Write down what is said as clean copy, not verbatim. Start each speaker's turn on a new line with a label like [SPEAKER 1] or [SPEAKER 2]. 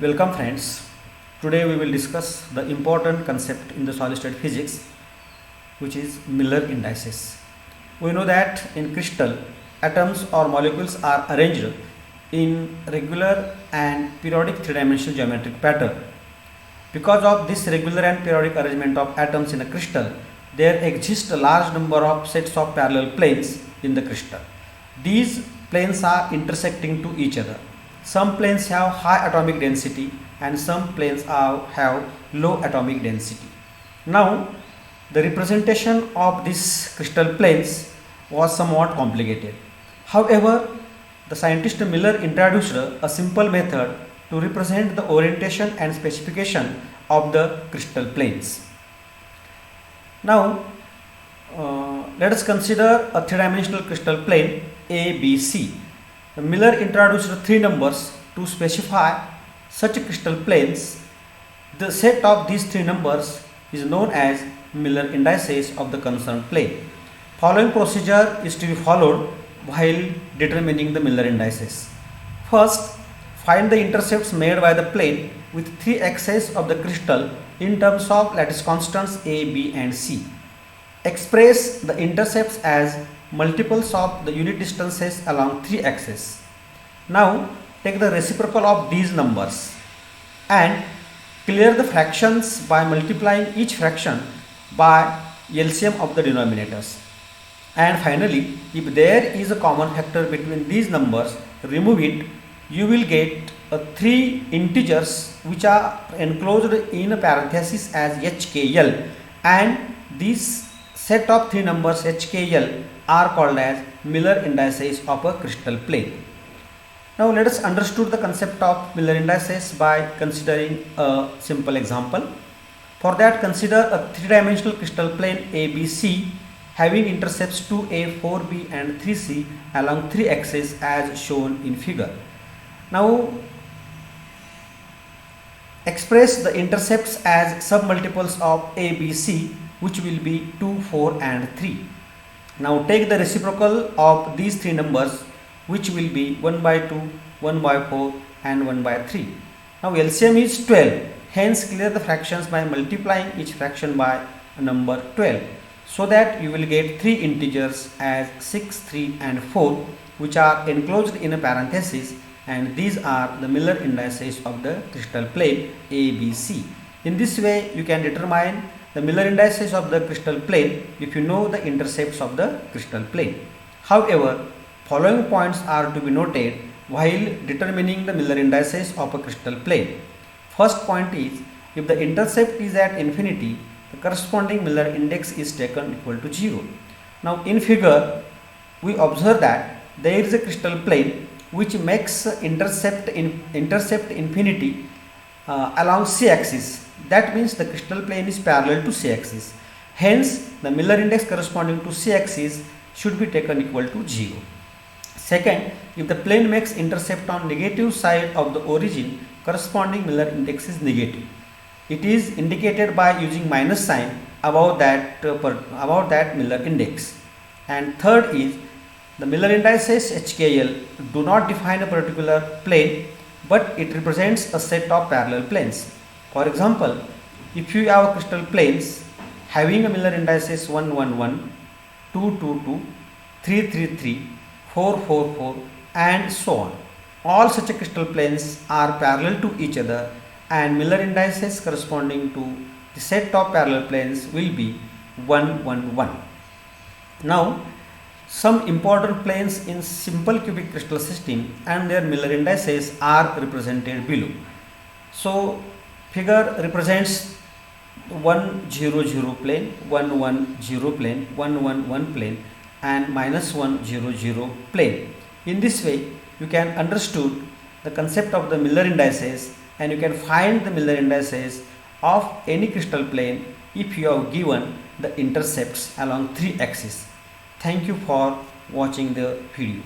[SPEAKER 1] Welcome friends. Today we will discuss the important concept in the solid state physics, which is Miller indices. We know that in crystal, atoms or molecules are arranged in regular and periodic three-dimensional geometric pattern. Because of this regular and periodic arrangement of atoms in a crystal, there exists a large number of sets of parallel planes in the crystal. These planes are intersecting to each other. Some planes have high atomic density and some planes have low atomic density. Now, the representation of these crystal planes was somewhat complicated. However, the scientist Miller introduced a simple method to represent the orientation and specification of the crystal planes. Now, let us consider a three-dimensional crystal plane ABC. Miller introduced three numbers to specify such crystal planes. The set of these three numbers is known as Miller indices of the concerned plane. Following procedure is to be followed while determining the Miller indices. First, find the intercepts made by the plane with three axes of the crystal in terms of lattice constants A, B and C. Express the intercepts as multiples of the unit distances along three axes. Now take the reciprocal of these numbers and clear the fractions by multiplying each fraction by LCM of the denominators. And finally, if there is a common factor between these numbers, remove it. You will get three integers which are enclosed in a parenthesis as HKL, and this set of three numbers HKL are called as Miller indices of a crystal plane. Now let us understand the concept of Miller indices by considering a simple example. For that, consider a three-dimensional crystal plane ABC having intercepts 2A, 4B and 3C along three axes as shown in figure. Now express the intercepts as submultiples of ABC, which will be 2, 4 and 3. Now take the reciprocal of these three numbers, which will be 1 by 2, 1 by 4 and 1 by 3. Now LCM is 12, hence clear the fractions by multiplying each fraction by a number 12, so that you will get three integers as 6, 3 and 4, which are enclosed in a parenthesis, and these are the Miller indices of the crystal plane ABC. In this way you can determine the Miller indices of the crystal plane if you know the intercepts of the crystal plane. However, following points are to be noted while determining the Miller indices of a crystal plane. First point is, if the intercept is at infinity, the corresponding Miller index is taken equal to 0. Now in figure, we observe that there is a crystal plane which makes intercept infinity along c-axis. That means the crystal plane is parallel to c-axis. Hence, the Miller index corresponding to c-axis should be taken equal to 0. Second, if the plane makes intercept on negative side of the origin, corresponding Miller index is negative. It is indicated by using minus sign above that Miller index. And third is, the Miller indices HKL do not define a particular plane, but it represents a set of parallel planes. For example, if you have crystal planes having a Miller indices 1, 1, 1, 2, 2, 2, 3, 3, 3, 4, 4, 4 and so on. All such crystal planes are parallel to each other, and Miller indices corresponding to the set of parallel planes will be 1, 1, 1. Now, some important planes in simple cubic crystal system and their Miller indices are represented below. So, figure represents 1, 0, 0 plane, 1, 1, 0 plane, 1, 1, 1 plane and minus 1, 0, 0 plane. In this way, you can understood the concept of the Miller indices, and you can find the Miller indices of any crystal plane if you have given the intercepts along three axes. Thank you for watching the video.